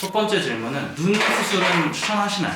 첫 번째 질문은 눈 수술은 추천하시나요?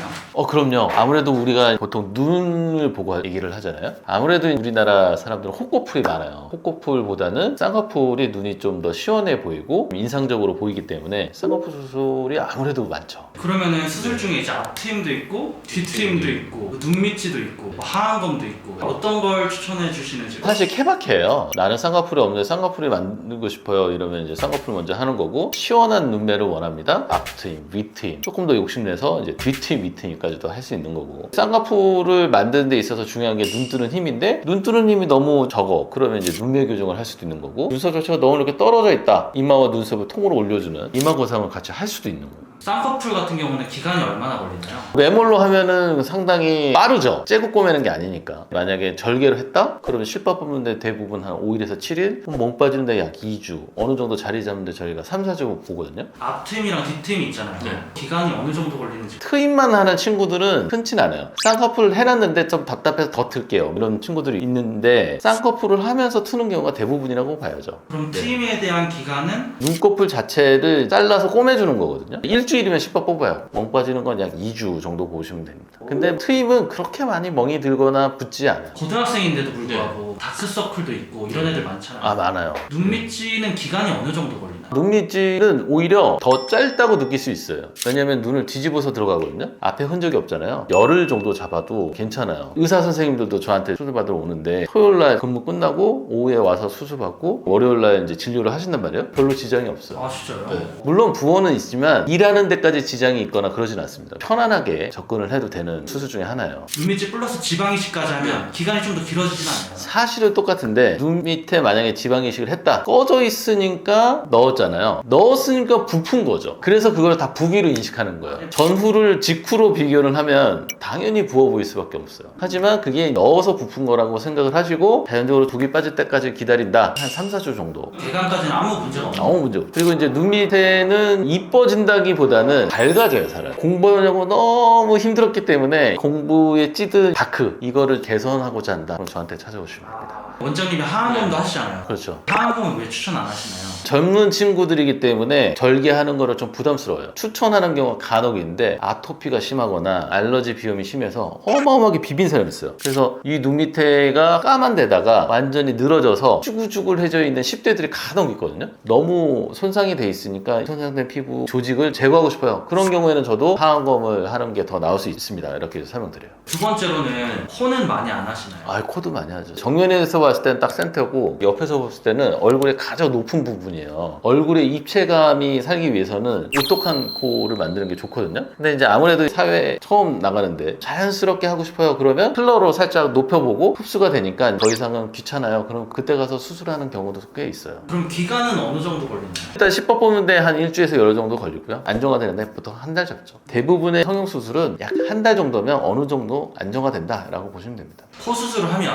그럼요. 아무래도 우리가 보통 눈을 보고 얘기를 하잖아요. 아무래도 우리나라 사람들은 호꺼풀이 많아요. 호꺼풀보다는 쌍꺼풀이 눈이 좀 더 시원해 보이고 인상적으로 보이기 때문에 쌍꺼풀 수술이 아무래도 많죠. 그러면은 수술 중에 이제 앞트임도 있고 뒤트임도 있고 눈 밑지도 있고 뭐 하안검도 있고 어떤 걸 추천해 주시는지. 사실 케바케예요. 나는 쌍꺼풀이 없는데 쌍꺼풀이 만들고 싶어요. 이러면 이제 쌍꺼풀 먼저 하는 거고, 시원한 눈매를 원합니다. 앞트임, 윗트임, 조금 더 욕심내서 이제 뒤트임, 밑트임까지도 할 수 있는 거고. 쌍꺼풀을 만드는 데 있어서 중요한 게 눈 뜨는 힘인데, 눈 뜨는 힘이 너무 적어. 그러면 이제 눈매 교정을 할 수도 있는 거고, 눈썹 자체가 너무 이렇게 떨어져 있다. 이마와 눈썹을 통으로 올려주는 이마 거상을 같이 할 수도 있는 거고. 쌍꺼풀 같은 경우는 기간이 얼마나 걸리나요? 매몰로 하면은 상당히 빠르죠. 째고 꼬매는 게 아니니까. 만약에 절개를 했다? 그러면 실밥 뽑는데 대부분 한 5일에서 7일? 그럼 멍 빠지는데 약 2주. 어느 정도 자리 잡는데 저희가 3, 4주 보거든요. 앞트임이랑 뒤트임이 있잖아요. 기간이 어느 정도 걸리는지. 트임만 하는 친구들은 흔치 않아요. 쌍꺼풀을 해놨는데 좀 답답해서 더 틀게요. 이런 친구들이 있는데, 쌍꺼풀을 하면서 트는 경우가 대부분이라고 봐야죠. 그럼 트임에 대한 기간은? 눈꺼풀 자체를 잘라서 꼬매주는 거거든요. 일주일이면 10번 뽑아요. 멍 빠지는 건 약 2주 정도 보시면 됩니다. 근데 트임은 그렇게 많이 멍이 들거나 붙지 않아요. 고등학생인데도 불구하고 다크서클도 있고 이런 애들 많잖아요. 많아요. 눈 밑지는 기간이 어느 정도 걸리나요? 눈 밑지는 오히려 더 짧다고 느낄 수 있어요. 왜냐면 눈을 뒤집어서 들어가거든요. 앞에 흔적이 없잖아요. 열흘 정도 잡아도 괜찮아요. 의사 선생님들도 저한테 수술 받으러 오는데, 토요일날 근무 끝나고 오후에 와서 수술 받고 월요일날 이제 진료를 하신단 말이에요. 별로 지장이 없어요. 아 진짜요? 물론 부어는 있지만 일하는 데까지 지장이 있거나 그러진 않습니다. 편안하게 접근을 해도 되는 수술 중에 하나예요. 눈 밑지 플러스 지방 이식까지 하면 기간이 좀 더 길어지진 않아요. 사실은 똑같은데, 눈 밑에 만약에 지방 이식을 했다, 꺼져 있으니까 넣었잖아요. 넣었으니까 부푼 거죠. 그래서 그걸 다 부기로 인식하는 거예요. 전후를 직후로 비교를 하면 당연히 부어 보일 수밖에 없어요. 하지만 그게 넣어서 부푼 거라고 생각을 하시고 자연적으로 부기 빠질 때까지 기다린다. 한 3, 4주 정도. 개간까지는 아무 문제가 없나요? 아무 문제 없고. 그리고 이제 눈 밑에는 이뻐진다기보다는 밝아져요, 사람. 공부하려고 너무 힘들었기 때문에 공부에 찌든 다크, 이거를 개선하고자 한다. 그럼 저한테 찾아오시면 됩니다. 원장님이 하안검도 하시잖아요. 그렇죠. 하안검은 왜 추천 안 하시나요? 젊은 친구들이기 때문에 절개하는 거를 좀 부담스러워요. 추천하는 경우가 간혹 있는데, 아토피가 심하거나 알러지 비염이 심해서 어마어마하게 비빈 사람이 있어요. 그래서 이 눈 밑에가 까만 데다가 완전히 늘어져서 쭈글쭈글해져 있는 10대들이 간혹 있거든요. 너무 손상이 돼 있으니까 손상된 피부 조직을 제거하고 싶어요. 그런 경우에는 저도 하안검을 하는 게 더 나을 수 있습니다. 이렇게 설명드려요. 두 번째로는 코는 많이 안 하시나요? 코도 많이 하죠. 정면에서 봤을 때는 딱 센터고, 옆에서 봤을 때는 얼굴의 가장 높은 부분이에요. 얼굴의 입체감이 살기 위해서는 오똑한 코를 만드는 게 좋거든요. 근데 이제 아무래도 사회에 처음 나가는데 자연스럽게 하고 싶어요. 그러면 필러로 살짝 높여보고 흡수가 되니까 더 이상은 귀찮아요. 그럼 그때 가서 수술하는 경우도 꽤 있어요. 그럼 기간은 어느 정도 걸리나요? 일단 10번 뽑는데 한 일주에서 열흘 정도 걸리고요. 안정화되는데 보통 한 달 잡죠. 대부분의 성형수술은 약 한 달 정도면 어느 정도 안정화된다라고 보시면 됩니다. 코 수술을 하면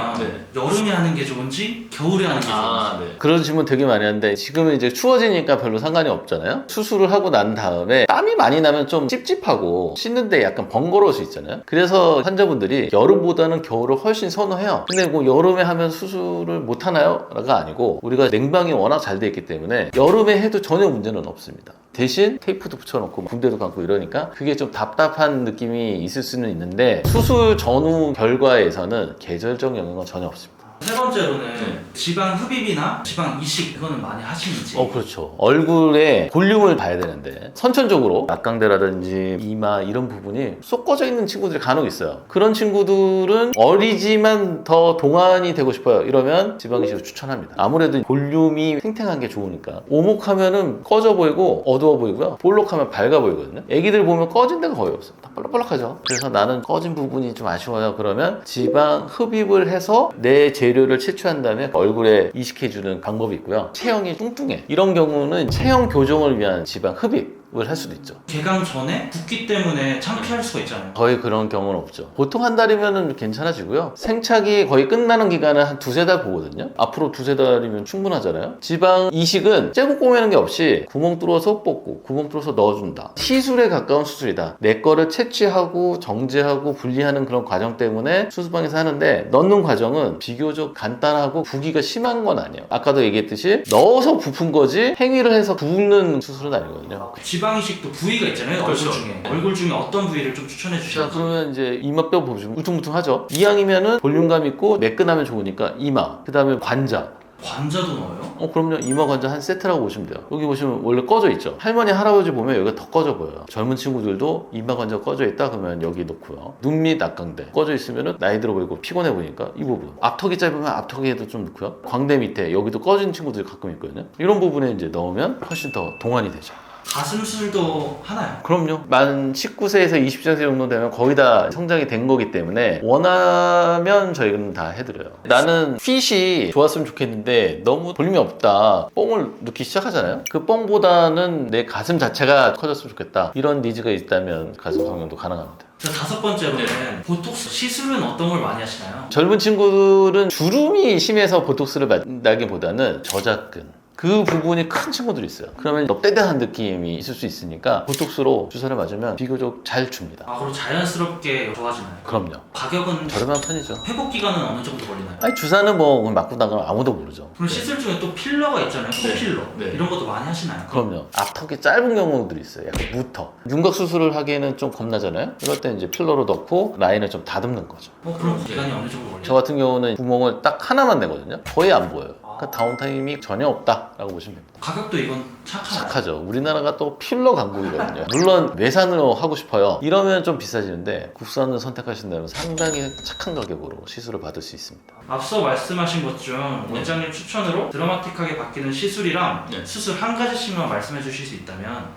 여름에 하는 게 좋은지 겨울에 하는 게 좋은지. 그런 질문 되게 많이 하는데, 지금은 이제 추워지니까 별로 상관이 없잖아요. 수술을 하고 난 다음에 땀이 많이 나면 좀 찝찝하고 씻는데 약간 번거로울 수 있잖아요. 그래서 환자분들이 여름보다는 겨울을 훨씬 선호해요. 근데 뭐 여름에 하면 수술을 못 하나요? 라가 아니고, 우리가 냉방이 워낙 잘 돼 있기 때문에 여름에 해도 전혀 문제는 없습니다. 대신 테이프도 붙여놓고 붕대도 감고 이러니까 그게 좀 답답한 느낌이 있을 수는 있는데, 수술 전후 결과에서는 계절적 영향은 전혀 없습니다. 세 번째로는 지방 흡입이나 지방 이식 이거는 많이 하시는지. 그렇죠. 얼굴에 볼륨을 봐야 되는데, 선천적으로 낙광대라든지 이마 이런 부분이 쏙 꺼져 있는 친구들이 간혹 있어요. 그런 친구들은 어리지만 더 동안이 되고 싶어요. 이러면 지방 이식을 추천합니다. 아무래도 볼륨이 탱탱한 게 좋으니까. 오목하면은 꺼져 보이고 어두워 보이고요. 볼록하면 밝아 보이거든요. 애기들 보면 꺼진 데가 거의 없어요. 다 볼록볼록하죠. 그래서 나는 꺼진 부분이 좀 아쉬워요. 그러면 지방 흡입을 해서 내 재료를 채취한 다음에 얼굴에 이식해주는 방법이 있고요. 체형이 뚱뚱해, 이런 경우는 체형 교정을 위한 지방 흡입을 할 수도 있죠. 개강 전에 붓기 때문에 창피할 수가 있잖아요. 거의 그런 경우는 없죠. 보통 한 달이면 괜찮아지고요. 생착이 거의 끝나는 기간은 한 두세 달 보거든요. 앞으로 두세 달이면 충분하잖아요. 지방 이식은 째고 꼬매는 게 없이 구멍 뚫어서 뽑고 구멍 뚫어서 넣어준다. 시술에 가까운 수술이다. 내 거를 채취하고 정제하고 분리하는 그런 과정 때문에 수술방에서 하는데, 넣는 과정은 비교적 간단하고 부기가 심한 건 아니에요. 아까도 얘기했듯이 넣어서 부푼 거지 행위를 해서 붓는 수술은 아니거든요. 지방 지방 이식도 부위가 있잖아요. 그렇죠. 얼굴 중에. 얼굴 중에 어떤 부위를 좀 추천해 자, 주시나요? 그러면 이제 이마뼈 보시면 울퉁불퉁하죠. 이왕이면은 볼륨감 있고 매끈하면 좋으니까 이마, 그 다음에 관자. 관자도 넣어요? 그럼요. 이마 관자 한 세트라고 보시면 돼요. 여기 보시면 원래 꺼져 있죠. 할머니, 할아버지 보면 여기가 더 꺼져 보여요. 젊은 친구들도 이마 관자 꺼져 있다 그러면 여기 놓고요. 눈 밑 앞광대 꺼져 있으면 나이 들어 보이고 피곤해 보이니까 이 부분. 앞턱이 짧으면 앞턱에도 좀 넣고요. 광대 밑에 여기도 꺼진 친구들이 가끔 있거든요. 이런 부분에 이제 넣으면 훨씬 더 동안이 되죠. 가슴 수술도 하나요? 그럼요. 만 19세에서 20세 정도 되면 거의 다 성장이 된 거기 때문에 원하면 저희는 다 해드려요. 나는 핏이 좋았으면 좋겠는데 너무 볼륨이 없다. 뽕을 넣기 시작하잖아요. 그 뽕보다는 내 가슴 자체가 커졌으면 좋겠다. 이런 니즈가 있다면 가슴 성형도 가능합니다. 자, 다섯 번째로는 보톡스 시술은 어떤 걸 많이 하시나요? 젊은 친구들은 주름이 심해서 보톡스를 맞다기보다는 저작근 그 부분이 큰 친구들이 있어요. 그러면 넙대대한 느낌이 있을 수 있으니까 보톡스로 주사를 맞으면 비교적 잘 줍니다. 아, 그리고 자연스럽게 좋아지나요? 그럼요. 가격은 저렴한 편이죠. 회복 기간은 어느 정도 걸리나요? 아니 주사는 뭐 맞고 나가면 아무도 모르죠. 그럼 시술 중에 또 필러가 있잖아요. 코필러. 네. 이런 것도 많이 하시나요? 그럼요. 앞턱이 짧은 경우들이 있어요. 약간 무턱. 윤곽 수술을 하기에는 좀 겁나잖아요. 이럴 때 이제 필러로 넣고 라인을 좀 다듬는 거죠. 그럼 기간이 어느 정도 걸려요? 저 같은 경우는 구멍을 딱 하나만 내거든요. 거의 안 보여요. 그러니까 다운타임이 전혀 없다라고 보시면 됩니다. 가격도 이건 착하나요? 착하죠. 우리나라가 또 필러 강국이거든요. 물론 외산으로 하고 싶어요. 이러면 좀 비싸지는데 국산을 선택하신다면 상당히 착한 가격으로 시술을 받을 수 있습니다. 앞서 말씀하신 것 중 원장님 추천으로 드라마틱하게 바뀌는 시술이랑 네. 수술 한 가지씩만 말씀해 주실 수 있다면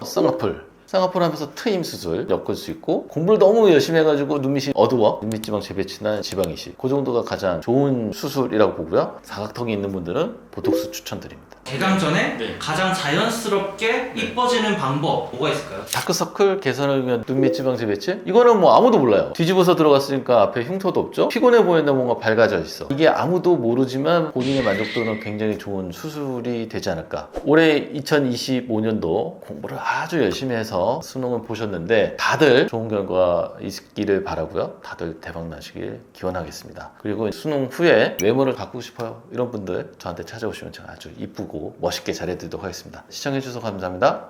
쌍꺼풀 하면서 트임 수술 엮을 수 있고 공부를 너무 열심히 해가지고 눈밑이 어두워 눈밑 지방 재배치나 지방 이식 그 정도가 가장 좋은 수술이라고 보고요. 사각턱이 있는 분들은 보톡스 추천드립니다. 개강 전에 네. 가장 자연스럽게 이뻐지는 방법 뭐가 있을까요? 다크서클 개선을 위한 눈밑 지방 재배치? 이거는 뭐 아무도 몰라요. 뒤집어서 들어갔으니까 앞에 흉터도 없죠? 피곤해 보이는데 뭔가 밝아져 있어. 이게 아무도 모르지만 본인의 만족도는 굉장히 좋은 수술이 되지 않을까. 올해 2025년도 공부를 아주 열심히 해서 수능을 보셨는데 다들 좋은 결과 있기를 바라고요. 다들 대박 나시길 기원하겠습니다. 그리고 수능 후에 외모를 바꾸고 싶어요. 이런 분들 저한테 찾아오시면 제가 아주 이쁘고 멋있게 잘해드리도록 하겠습니다. 시청해주셔서 감사합니다.